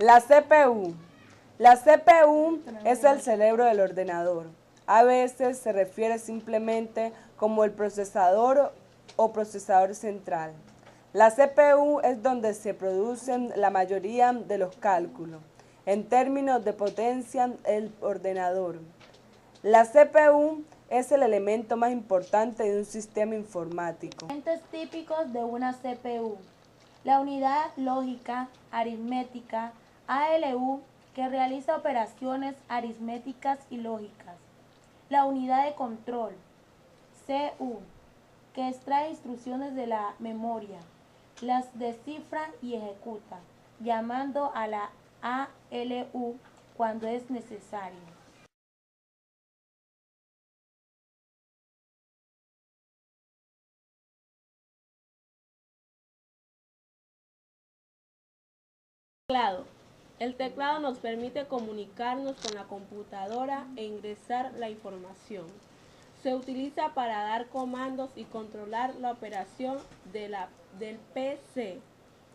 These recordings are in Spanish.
La CPU. La CPU es el cerebro del ordenador. A veces se refiere simplemente como el procesador o procesador central. La CPU es donde se producen la mayoría de los cálculos. En términos de potencia, el ordenador. La CPU es el elemento más importante de un sistema informático. Elementos típicos de una CPU. La unidad lógica aritmética, ALU, que realiza operaciones aritméticas y lógicas. La unidad de control, CU, que extrae instrucciones de la memoria, las descifra y ejecuta, llamando a la ALU cuando es necesario. Teclado. El teclado nos permite comunicarnos con la computadora e ingresar la información. Se utiliza para dar comandos y controlar la operación del PC.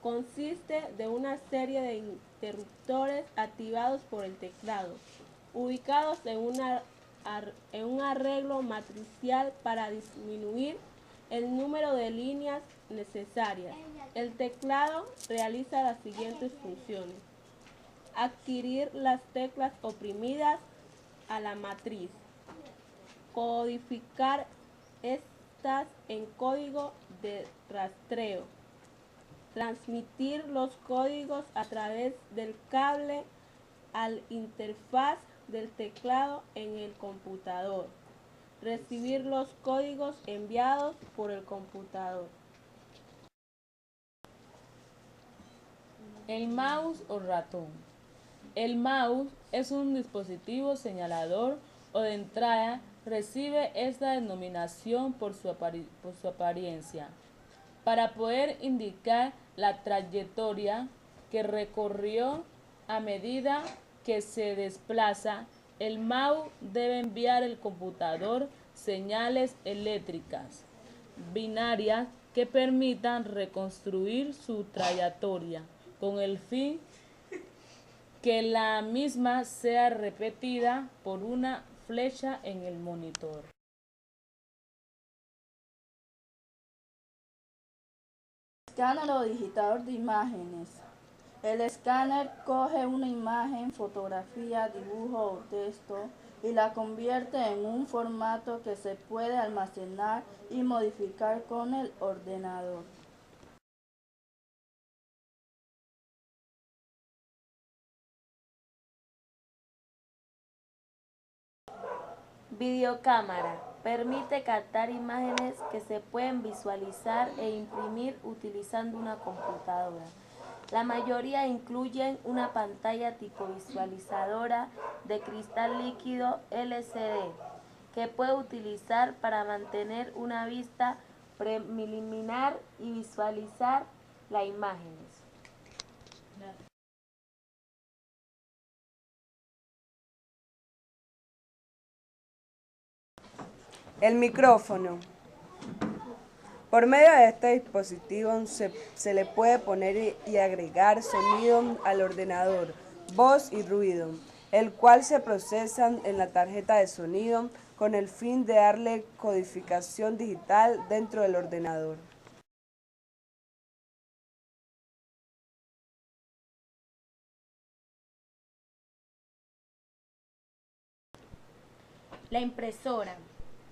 Consiste de una serie de interruptores activados por el teclado, ubicados en un arreglo matricial para disminuir el número de líneas necesarias. El teclado realiza las siguientes funciones: adquirir las teclas oprimidas a la matriz, codificar estas en código de rastreo, transmitir los códigos a través del cable a la interfaz del teclado en el computador, recibir los códigos enviados por el computador. El mouse o ratón. El mouse es un dispositivo señalador o de entrada recibe esta denominación por su apariencia, para poder indicar la trayectoria que recorrió a medida que se desplaza. El mouse debe enviar al computador señales eléctricas binarias que permitan reconstruir su trayectoria con el fin que la misma sea repetida por una flecha en el monitor. Escáner o digitador de imágenes. El escáner coge una imagen, fotografía, dibujo o texto y la convierte en un formato que se puede almacenar y modificar con el ordenador. Videocámara. Permite captar imágenes que se pueden visualizar e imprimir utilizando una computadora. La mayoría incluyen una pantalla tipo visualizadora de cristal líquido LCD que puede utilizar para mantener una vista preliminar y visualizar las imágenes. El micrófono. Por medio de este dispositivo se le puede poner y agregar sonido al ordenador, voz y ruido, el cual se procesan en la tarjeta de sonido con el fin de darle codificación digital dentro del ordenador. La impresora.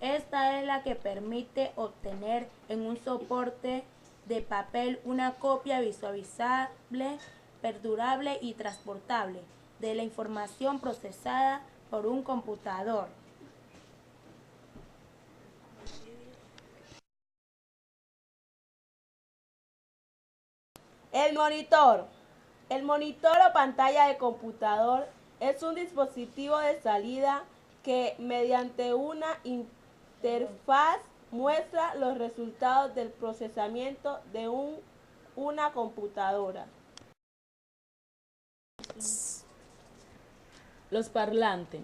Esta es la que permite obtener en un soporte de papel una copia visualizable, perdurable y transportable de la información procesada por un computador. El monitor. El monitor o pantalla de computador es un dispositivo de salida que mediante una interfaz muestra los resultados del procesamiento de una computadora. Los parlantes.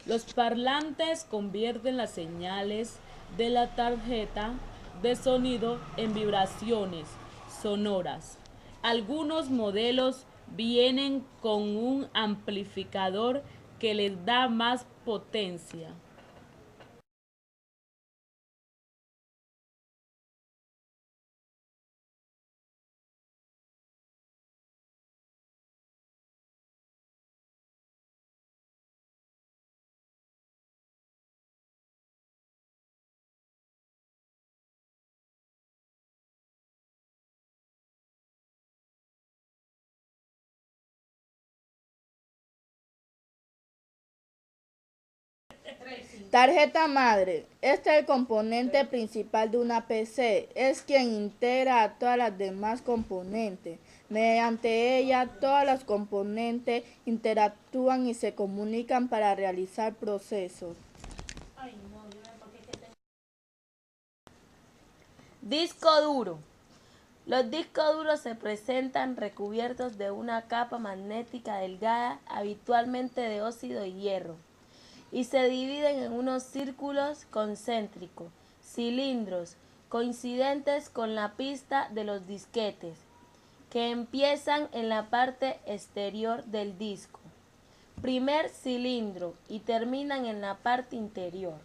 Los parlantes convierten las señales de la tarjeta de sonido en vibraciones sonoras. Algunos modelos vienen con un amplificador que les da más potencia. Tarjeta madre. Este es el componente principal de una PC. Es quien integra a todas las demás componentes. Mediante ella, todas las componentes interactúan y se comunican para realizar procesos. Disco duro. Los discos duros se presentan recubiertos de una capa magnética delgada, habitualmente de óxido y hierro, y se dividen en unos círculos concéntricos, cilindros, coincidentes con la pista de los disquetes, que empiezan en la parte exterior del disco, primer cilindro, y terminan en la parte interior.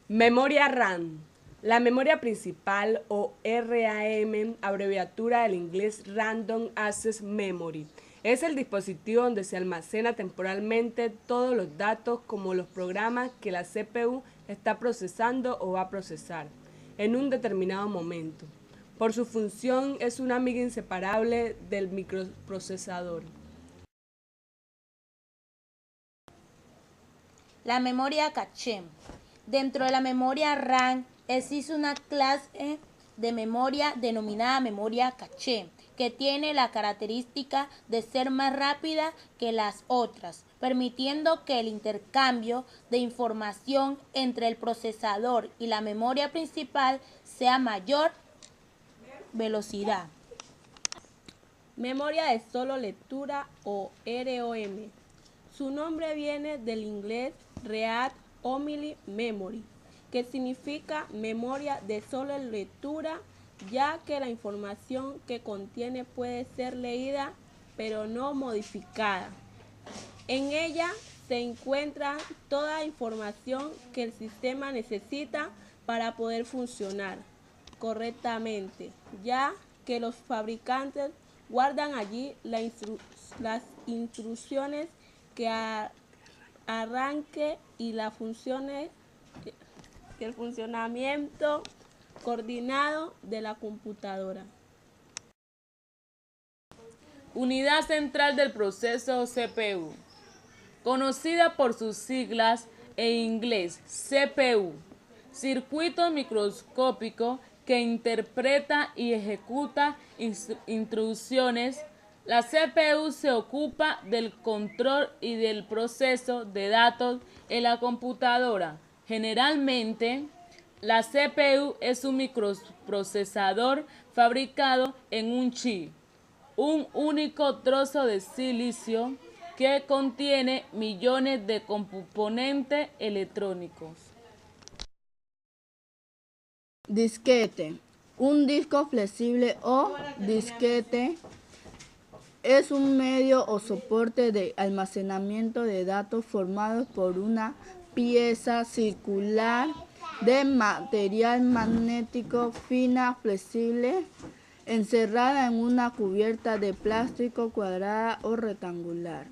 Memoria RAM. La memoria principal o RAM, abreviatura del inglés Random Access Memory, es el dispositivo donde se almacena temporalmente todos los datos como los programas que la CPU está procesando o va a procesar en un determinado momento. Por su función es una amiga inseparable del microprocesador. La memoria caché. Dentro de la memoria RAM existe una clase de memoria denominada memoria caché, que tiene la característica de ser más rápida que las otras, permitiendo que el intercambio de información entre el procesador y la memoria principal sea mayor velocidad. Memoria de solo lectura o ROM. Su nombre viene del inglés Read Only Memory, que significa memoria de solo lectura, ya que la información que contiene puede ser leída pero no modificada. En ella se encuentra toda la información que el sistema necesita para poder funcionar correctamente, ya que los fabricantes guardan allí las instrucciones que arranque y el funcionamiento coordinado de la computadora. Unidad central del proceso CPU, conocida por sus siglas en inglés CPU, circuito microscópico que interpreta y ejecuta instrucciones. La CPU se ocupa del control y del proceso de datos en la computadora. Generalmente, la CPU es un microprocesador fabricado en un chip, un único trozo de silicio que contiene millones de componentes electrónicos. Disquete. Un disco flexible o disquete es un medio o soporte de almacenamiento de datos formado por una pieza circular de material magnético fina flexible encerrada en una cubierta de plástico cuadrada o rectangular.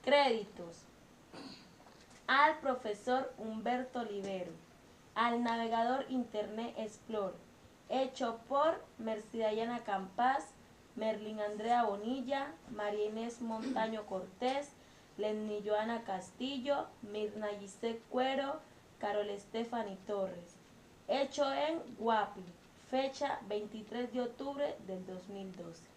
Créditos al profesor Humberto Olivero, al navegador Internet Explorer, hecho por Mercidayana Campas, Merlin Andrea Bonilla, María Inés Montaño Cortés, Lenny Joana Castillo, Mirna Gisette Cuero, Carol Stephanie Torres, hecho en Guapi, fecha 23 de octubre del 2012.